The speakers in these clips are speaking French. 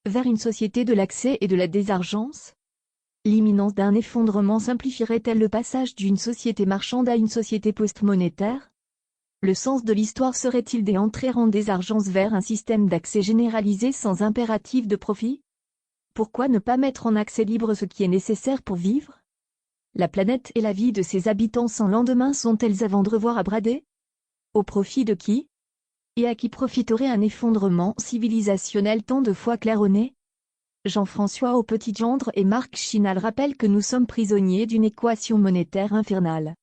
vers une société de l'accès et de la désargence? L'imminence d'un effondrement simplifierait-elle le passage d'une société marchande à une société post-monétaire? Le sens de l'histoire serait-il d'entrer en désargence vers un système d'accès généralisé sans impératif de profit? Pourquoi ne pas mettre en accès libre ce qui est nécessaire pour vivre? La planète et la vie de ses habitants sans lendemain sont-elles à vendre voire à brader? Au profit de qui? Et à qui profiterait un effondrement civilisationnel tant de fois claironné? Jean-François au Petit-Gendre et Marc Chinal rappellent que nous sommes prisonniers d'une équation monétaire infernale.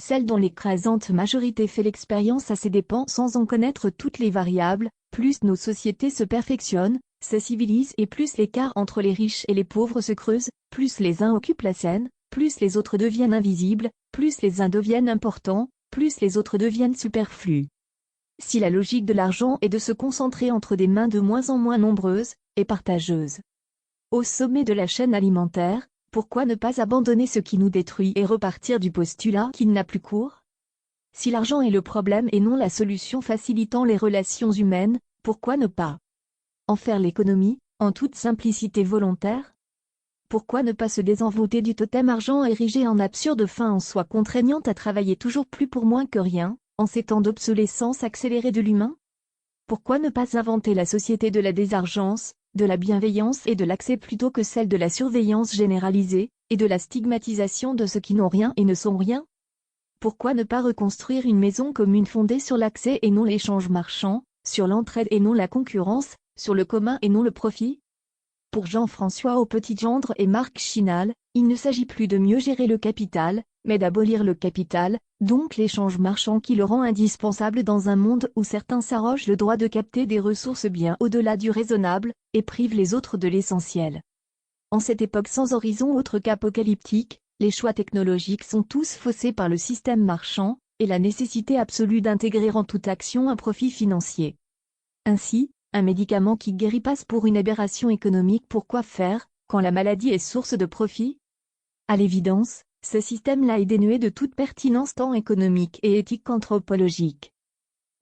Celle dont l'écrasante majorité fait l'expérience à ses dépens sans en connaître toutes les variables, plus nos sociétés se perfectionnent, se civilisent et plus l'écart entre les riches et les pauvres se creuse, plus les uns occupent la scène, plus les autres deviennent invisibles, plus les uns deviennent importants, plus les autres deviennent superflus. Si la logique de l'argent est de se concentrer entre des mains de moins en moins nombreuses et partageuses. Au sommet de la chaîne alimentaire, pourquoi ne pas abandonner ce qui nous détruit et repartir du postulat qu'il n'a plus cours? Si l'argent est le problème et non la solution facilitant les relations humaines, pourquoi ne pas en faire l'économie, en toute simplicité volontaire? Pourquoi ne pas se désenvoûter du totem argent érigé en absurde fin en soi contraignante à travailler toujours plus pour moins que rien, en ces temps d'obsolescence accélérée de l'humain? Pourquoi ne pas inventer la société de la désargence, de la bienveillance et de l'accès plutôt que celle de la surveillance généralisée, et de la stigmatisation de ceux qui n'ont rien et ne sont rien? Pourquoi ne pas reconstruire une maison commune fondée sur l'accès et non l'échange marchand, sur l'entraide et non la concurrence, sur le commun et non le profit? Pour Jean-François au Petit-Gendre et Marc Chinal, il ne s'agit plus de mieux gérer le capital, mais d'abolir le capital, donc l'échange marchand qui le rend indispensable dans un monde où certains s'arrogent le droit de capter des ressources bien au-delà du raisonnable, et privent les autres de l'essentiel. En cette époque sans horizon autre qu'apocalyptique, les choix technologiques sont tous faussés par le système marchand, et la nécessité absolue d'intégrer en toute action un profit financier. Ainsi, un médicament qui guérit passe pour une aberration économique. Pourquoi faire, quand la maladie est source de profit? À l'évidence, ce système-là est dénué de toute pertinence tant économique et éthique qu'anthropologique.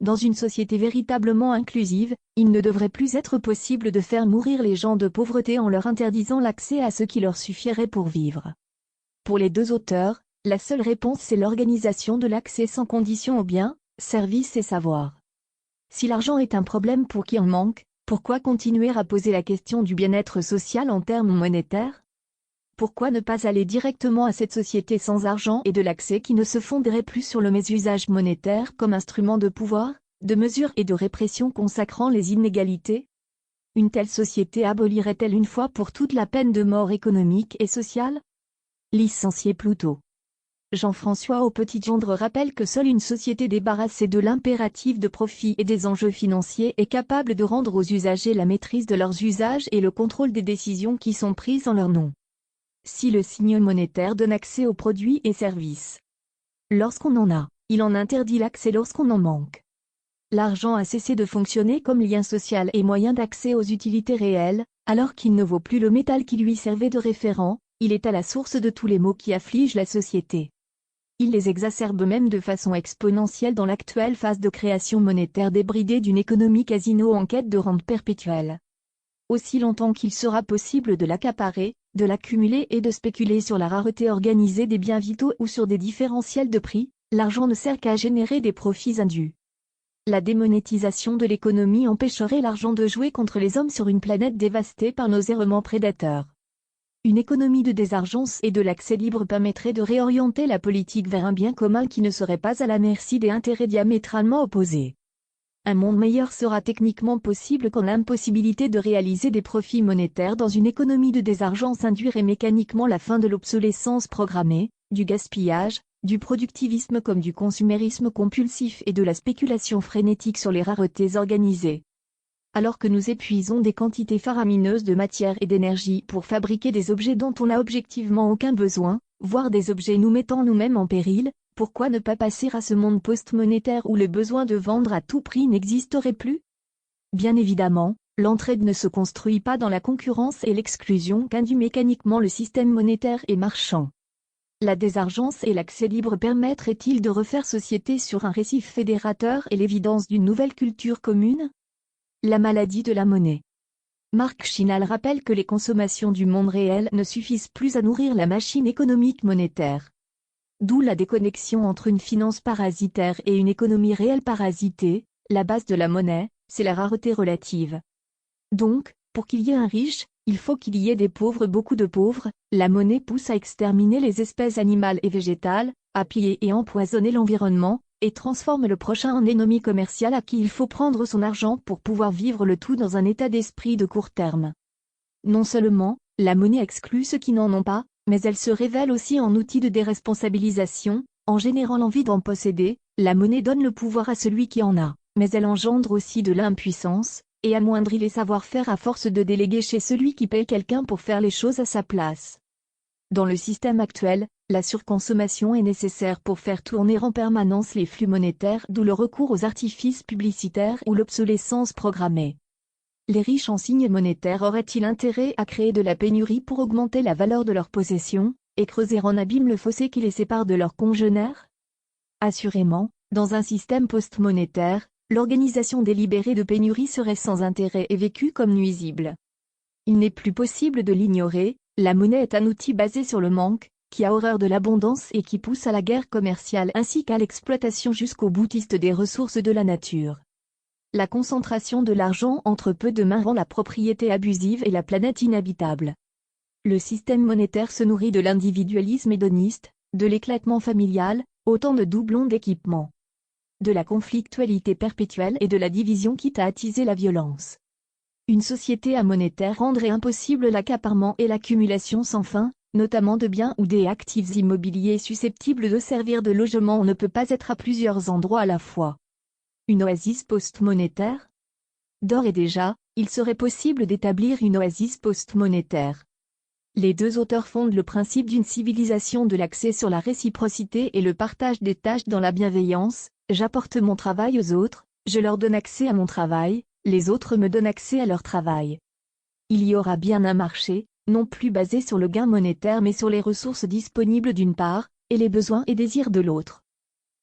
Dans une société véritablement inclusive, il ne devrait plus être possible de faire mourir les gens de pauvreté en leur interdisant l'accès à ce qui leur suffirait pour vivre. Pour les deux auteurs, la seule réponse c'est l'organisation de l'accès sans condition aux biens, services et savoirs. Si l'argent est un problème pour qui en manque, pourquoi continuer à poser la question du bien-être social en termes monétaires? Pourquoi ne pas aller directement à cette société sans argent et de l'accès qui ne se fonderait plus sur le mésusage monétaire comme instrument de pouvoir, de mesure et de répression consacrant les inégalités? Une telle société abolirait-elle une fois pour toutes la peine de mort économique et sociale? Licencié Ploutot. Jean-François au Petit-Gendre rappelle que seule une société débarrassée de l'impératif de profit et des enjeux financiers est capable de rendre aux usagers la maîtrise de leurs usages et le contrôle des décisions qui sont prises en leur nom. Si le signe monétaire donne accès aux produits et services lorsqu'on en a, il en interdit l'accès lorsqu'on en manque. L'argent a cessé de fonctionner comme lien social et moyen d'accès aux utilités réelles, alors qu'il ne vaut plus le métal qui lui servait de référent, il est à la source de tous les maux qui affligent la société. Il les exacerbe même de façon exponentielle dans l'actuelle phase de création monétaire débridée d'une économie casino en quête de rente perpétuelle. Aussi longtemps qu'il sera possible de l'accaparer, de l'accumuler et de spéculer sur la rareté organisée des biens vitaux ou sur des différentiels de prix, l'argent ne sert qu'à générer des profits indus. La démonétisation de l'économie empêcherait l'argent de jouer contre les hommes sur une planète dévastée par nos errements prédateurs. Une économie de désargence et de l'accès libre permettrait de réorienter la politique vers un bien commun qui ne serait pas à la merci des intérêts diamétralement opposés. Un monde meilleur sera techniquement possible quand l'impossibilité de réaliser des profits monétaires dans une économie de désargence induirait mécaniquement la fin de l'obsolescence programmée, du gaspillage, du productivisme comme du consumérisme compulsif et de la spéculation frénétique sur les raretés organisées. Alors que nous épuisons des quantités faramineuses de matière et d'énergie pour fabriquer des objets dont on n'a objectivement aucun besoin, voire des objets nous mettant nous-mêmes en péril, pourquoi ne pas passer à ce monde post-monétaire où le besoin de vendre à tout prix n'existerait plus? Bien évidemment, l'entraide ne se construit pas dans la concurrence et l'exclusion qu'induit mécaniquement le système monétaire et marchand. La désargence et l'accès libre permettraient-ils de refaire société sur un récif fédérateur et l'évidence d'une nouvelle culture commune? La maladie de la monnaie. Marc Chinal rappelle que les consommations du monde réel ne suffisent plus à nourrir la machine économique monétaire. D'où la déconnexion entre une finance parasitaire et une économie réelle parasitée. La base de la monnaie, c'est la rareté relative. Donc, pour qu'il y ait un riche, il faut qu'il y ait des pauvres, beaucoup de pauvres. La monnaie pousse à exterminer les espèces animales et végétales, à piller et empoisonner l'environnement, et transforme le prochain en ennemi commercial à qui il faut prendre son argent pour pouvoir vivre, le tout dans un état d'esprit de court terme. Non seulement, la monnaie exclut ceux qui n'en ont pas, mais elle se révèle aussi en outil de déresponsabilisation, en générant l'envie d'en posséder. La monnaie donne le pouvoir à celui qui en a, mais elle engendre aussi de l'impuissance, et amoindrit les savoir-faire à force de déléguer chez celui qui paye quelqu'un pour faire les choses à sa place. Dans le système actuel, la surconsommation est nécessaire pour faire tourner en permanence les flux monétaires, d'où le recours aux artifices publicitaires ou l'obsolescence programmée. Les riches en signes monétaires auraient-ils intérêt à créer de la pénurie pour augmenter la valeur de leurs possessions, et creuser en abîme le fossé qui les sépare de leurs congénères? Assurément, dans un système post-monétaire, l'organisation délibérée de pénurie serait sans intérêt et vécue comme nuisible. Il n'est plus possible de l'ignorer, la monnaie est un outil basé sur le manque, qui a horreur de l'abondance et qui pousse à la guerre commerciale ainsi qu'à l'exploitation jusqu'au boutiste des ressources de la nature. La concentration de l'argent entre peu de mains rend la propriété abusive et la planète inhabitable. Le système monétaire se nourrit de l'individualisme hédoniste, de l'éclatement familial, autant de doublons d'équipement, de la conflictualité perpétuelle et de la division quitte à attiser la violence. Une société amonétaire rendrait impossible l'accaparement et l'accumulation sans fin, notamment de biens ou des actifs immobiliers susceptibles de servir de logement. On ne peut pas être à plusieurs endroits à la fois. Une oasis post-monétaire? D'ores et déjà, il serait possible d'établir une oasis post-monétaire. Les deux auteurs fondent le principe d'une civilisation de l'accès sur la réciprocité et le partage des tâches dans la bienveillance. J'apporte mon travail aux autres, je leur donne accès à mon travail, les autres me donnent accès à leur travail. Il y aura bien un marché, non plus basé sur le gain monétaire mais sur les ressources disponibles d'une part, et les besoins et désirs de l'autre.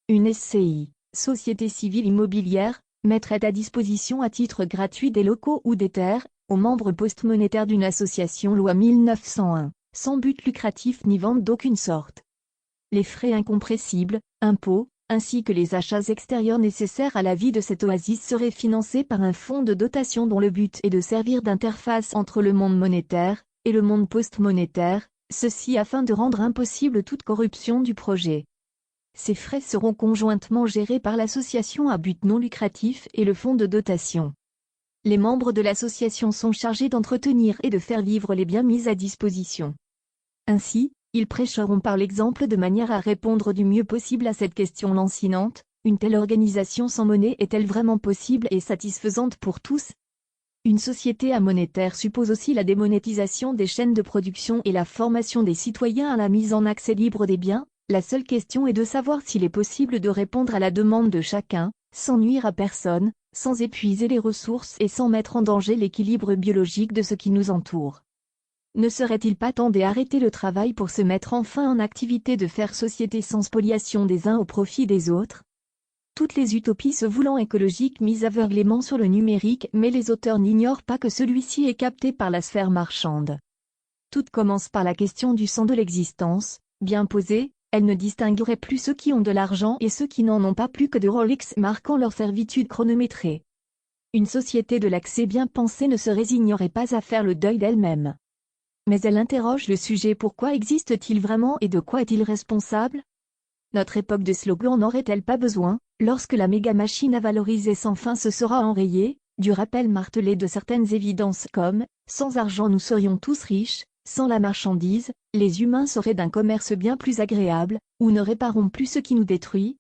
Une SCI, Société civile immobilière, mettrait à disposition à titre gratuit des locaux ou des terres, aux membres post-monétaires d'une association loi 1901, sans but lucratif ni vente d'aucune sorte. Les frais incompressibles, impôts, ainsi que les achats extérieurs nécessaires à la vie de cette oasis seraient financés par un fonds de dotation dont le but est de servir d'interface entre le monde monétaire et le monde post-monétaire, ceci afin de rendre impossible toute corruption du projet. Ces frais seront conjointement gérés par l'association à but non lucratif et le fonds de dotation. Les membres de l'association sont chargés d'entretenir et de faire vivre les biens mis à disposition. Ainsi, ils prêcheront par l'exemple de manière à répondre du mieux possible à cette question lancinante: une telle organisation sans monnaie est-elle vraiment possible et satisfaisante pour tous? Une société amonétaire suppose aussi la démonétisation des chaînes de production et la formation des citoyens à la mise en accès libre des biens. La seule question est de savoir s'il est possible de répondre à la demande de chacun, sans nuire à personne, sans épuiser les ressources et sans mettre en danger l'équilibre biologique de ce qui nous entoure. Ne serait-il pas temps d'arrêter le travail pour se mettre enfin en activité, de faire société sans spoliation des uns au profit des autres? Toutes les utopies se voulant écologiques misent aveuglément sur le numérique, mais les auteurs n'ignorent pas que celui-ci est capté par la sphère marchande. Tout commence par la question du sens de l'existence, bien posée. Elle ne distinguerait plus ceux qui ont de l'argent et ceux qui n'en ont pas, plus que de Rolex marquant leur servitude chronométrée. Une société de l'accès bien pensée ne se résignerait pas à faire le deuil d'elle-même. Mais elle interroge le sujet: pourquoi existe-t-il vraiment et de quoi est-il responsable? Notre époque de slogan n'aurait-elle pas besoin, lorsque la méga-machine à valoriser sans fin se sera enrayée, du rappel martelé de certaines évidences comme « sans argent nous serions tous riches », sans la marchandise, les humains seraient d'un commerce bien plus agréable, ou ne réparons plus ce qui nous détruit?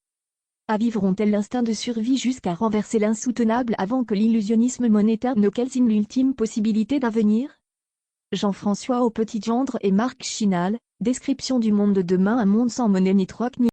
Avivront-elles l'instinct de survie jusqu'à renverser l'insoutenable avant que l'illusionnisme monétaire ne calcine l'ultime possibilité d'avenir? Jean-François Au Petit-Gendre et Marc Chinal, description du monde de demain: un monde sans monnaie ni troc ni